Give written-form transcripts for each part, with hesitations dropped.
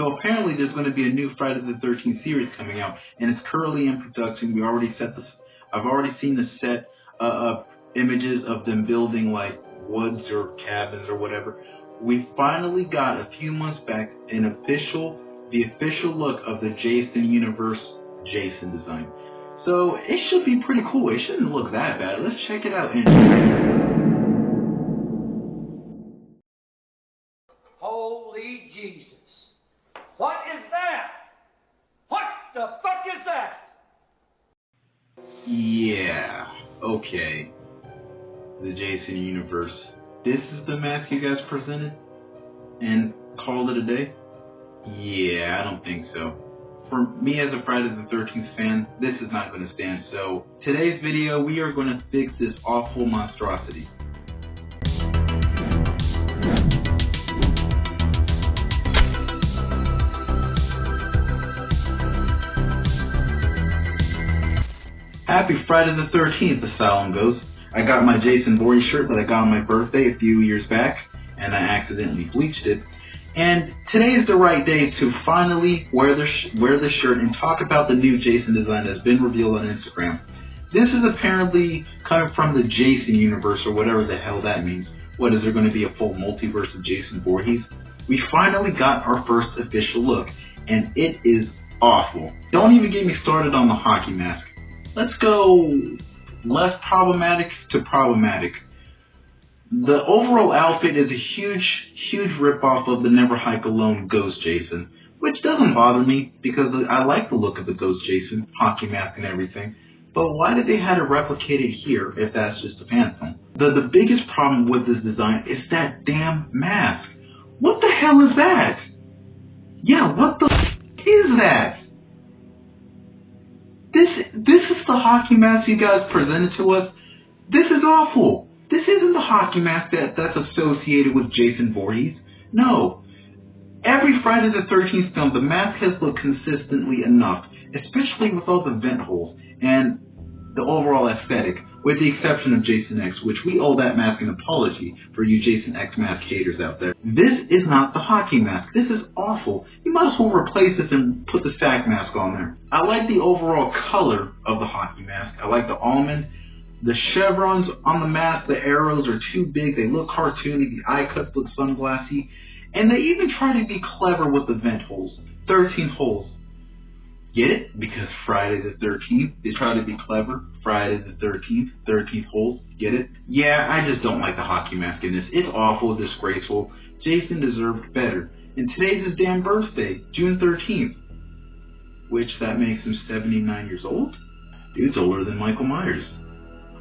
So apparently there's going to be a new Friday the 13th series coming out, and it's currently in production. I've already seen the set images of them building like woods or cabins or whatever. We finally got a few months back the official look of the Jason Universe Jason design. So it should be pretty cool. It shouldn't look that bad. Let's check it out. Holy Jesus. What is that? What the fuck is that? Yeah, okay. The Jason Universe. This is the mask you guys presented and called it a day? Yeah, I don't think so. For me as a Friday the 13th fan, this is not going to stand. So today's video, we are going to fix this awful monstrosity. Happy Friday the 13th, Asylum goes. I got my Jason Voorhees shirt that I got on my birthday a few years back, and I accidentally bleached it. And today is the right day to finally wear the shirt and talk about the new Jason design that's been revealed on Instagram. This is apparently coming from the Jason universe, or whatever the hell that means. What, is there going to be a full multiverse of Jason Voorhees? We finally got our first official look, and it is awful. Don't even get me started on the hockey mask. Let's go less problematic to problematic. The overall outfit is a huge ripoff of the Never Hike Alone Ghost Jason, which doesn't bother me because I like the look of the Ghost Jason, hockey mask and everything. But why did they have it replicated here if that's just a phantom? The biggest problem with this design is that damn mask. What the hell is that? Yeah, what the is that? This is the hockey mask you guys presented to us. This is awful. This isn't the hockey mask that's associated with Jason Voorhees. No. Every Friday the 13th film, the mask has looked consistently enough, especially with all the vent holes and the overall aesthetic, with the exception of Jason X, which we owe that mask an apology for you Jason X mask haters out there. This is not the hockey mask. This is awful. You might as well replace this and put the SAG mask on there. I like the overall color of the hockey mask. I like the almond. The chevrons on the mask, the arrows are too big. They look cartoony. The eye cuts look sunglassy. And they even try to be clever with the vent holes. 13 holes. Get it? Because Friday the 13th, they try to be clever. Friday the 13th, 13 holes. Get it? Yeah, I just don't like the hockey mask in this. It's awful, disgraceful. Jason deserved better. And today's his damn birthday, June 13th. Which, that makes him 79 years old? Dude's older than Michael Myers.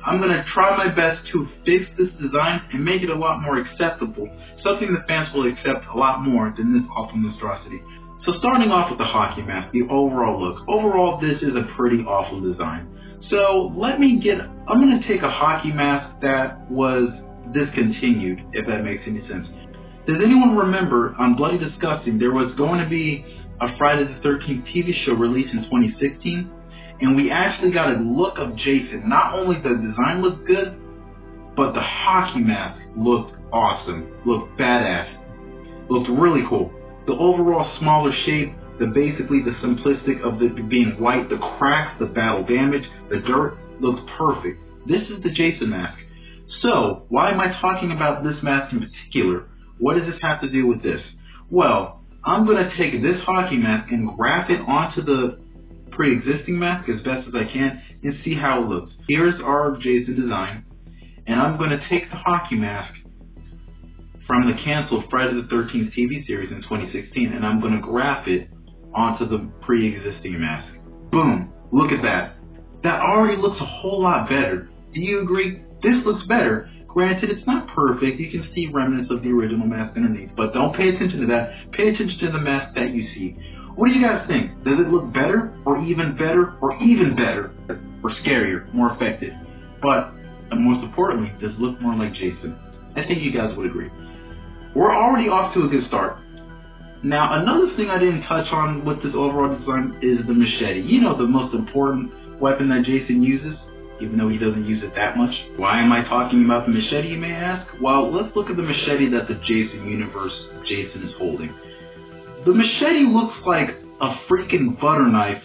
I'm going to try my best to fix this design and make it a lot more acceptable. Something the fans will accept a lot more than this awful monstrosity. So starting off with the hockey mask, the overall look. Overall, this is a pretty awful design. So I'm going to take a hockey mask that was discontinued, if that makes any sense. Does anyone remember on Bloody Disgusting, there was going to be a Friday the 13th TV show released in 2016, and we actually got a look of Jason. Not only the design looked good, but the hockey mask looked awesome, looked badass, looked really cool. The overall smaller shape, basically the simplistic of it being white, the cracks, the battle damage, the dirt, looks perfect. This is the Jason mask. So, why am I talking about this mask in particular? What does this have to do with this? Well, I'm going to take this hockey mask and graft it onto the pre-existing mask as best as I can and see how it looks. Here's our Jason design, and I'm going to take the hockey mask from the canceled Friday the 13th TV series in 2016, and I'm going to graft it onto the pre-existing mask. Boom! Look at that. That already looks a whole lot better. Do you agree? This looks better. Granted, it's not perfect. You can see remnants of the original mask underneath, but don't pay attention to that. Pay attention to the mask that you see. What do you guys think? Does it look better, or even better, or even better, or scarier, more effective? But, most importantly, does it look more like Jason? I think you guys would agree. We're already off to a good start. Now, another thing I didn't touch on with this overall design is the machete. You know, the most important weapon that Jason uses, even though he doesn't use it that much. Why am I talking about the machete, you may ask? Well, let's look at the machete that the Jason universe Jason is holding. The machete looks like a freaking butter knife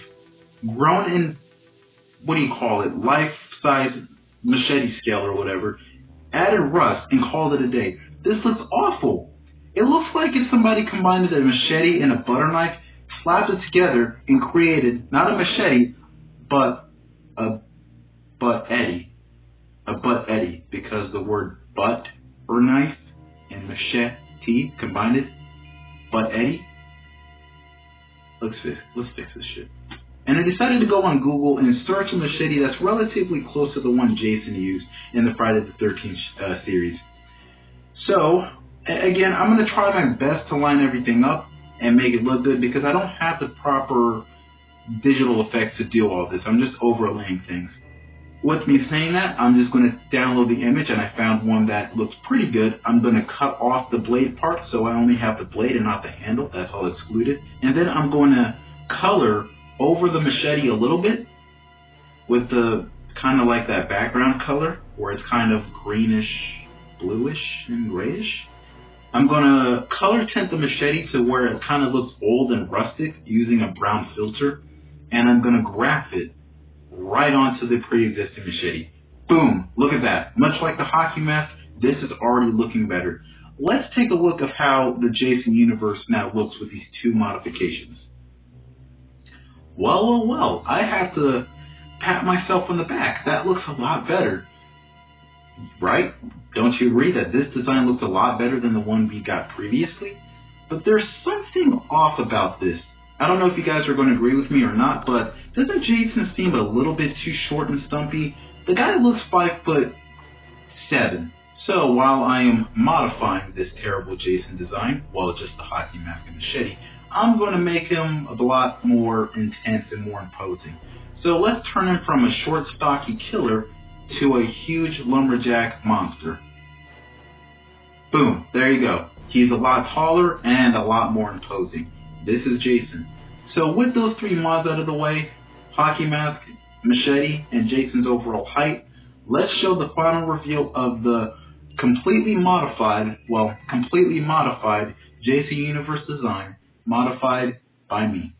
grown in, what do you call it, life-size machete scale or whatever, added rust and called it a day. This looks awful. It looks like if somebody combined a machete and a butter knife, slapped it together, and created, not a machete, but a butt eddy. A butt eddy, because the word butt or knife and machete combined it. Butt eddy. Let's fix this shit. And I decided to go on Google and search a machete that's relatively close to the one Jason used in the Friday the 13th series. So, again, I'm going to try my best to line everything up and make it look good because I don't have the proper digital effects to do all this. I'm just overlaying things. With me saying that, I'm just going to download the image, and I found one that looks pretty good. I'm going to cut off the blade part so I only have the blade and not the handle. That's all excluded. And then I'm going to color over the machete a little bit with the kind of like that background color where it's kind of greenish, bluish, and grayish. I'm going to color tint the machete to where it kind of looks old and rustic using a brown filter, and I'm going to graph it right onto the pre-existing machete. Boom! Look at that. Much like the hockey mask, this is already looking better. Let's take a look at how the Jason universe now looks with these two modifications. Well, I have to pat myself on the back. That looks a lot better. Right? Don't you agree that this design looks a lot better than the one we got previously? But there's something off about this. I don't know if you guys are going to agree with me or not, but doesn't Jason seem a little bit too short and stumpy? The guy looks 5'7". So while I am modifying this terrible Jason design, well, just the hockey mask and machete, I'm going to make him a lot more intense and more imposing. So let's turn him from a short, stocky killer to a huge lumberjack monster. Boom, there you go. He's a lot taller and a lot more imposing. This is Jason. So with those three mods out of the way, hockey mask, machete, and Jason's overall height, let's show the final reveal of the completely modified Jason Universe design, modified by me.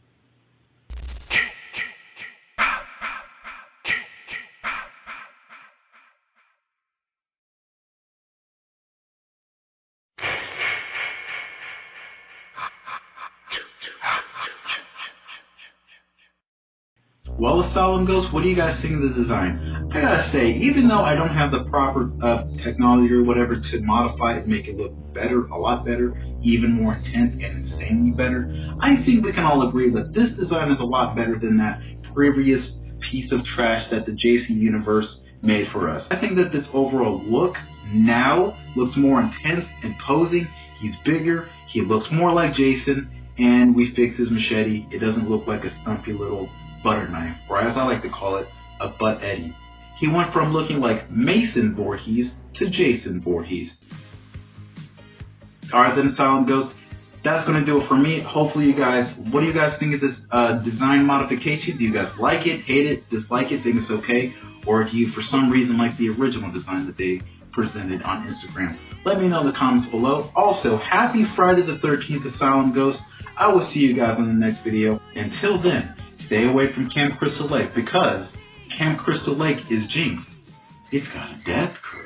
Well, Asylum Ghost, what do you guys think of the design? I gotta say, even though I don't have the proper technology or whatever to modify it, make it look better, a lot better, even more intense and insanely better, I think we can all agree that this design is a lot better than that previous piece of trash that the Jason universe made for us. I think that this overall look now looks more intense, imposing. He's bigger, he looks more like Jason, and we fixed his machete. It doesn't look like a stumpy little butter knife, or as I like to call it, a butt eddy. He went from looking like Mason Voorhees to Jason Voorhees. Alright then, Asylum Ghost, that's going to do it for me. Hopefully you guys, what do you guys think of this design modification? Do you guys like it, hate it, dislike it, think it's okay? Or do you for some reason like the original design that they presented on Instagram? Let me know in the comments below. Also, happy Friday the 13th, Asylum Ghost. I will see you guys in the next video. Until then, stay away from Camp Crystal Lake because Camp Crystal Lake is jinxed. It's got a death crew.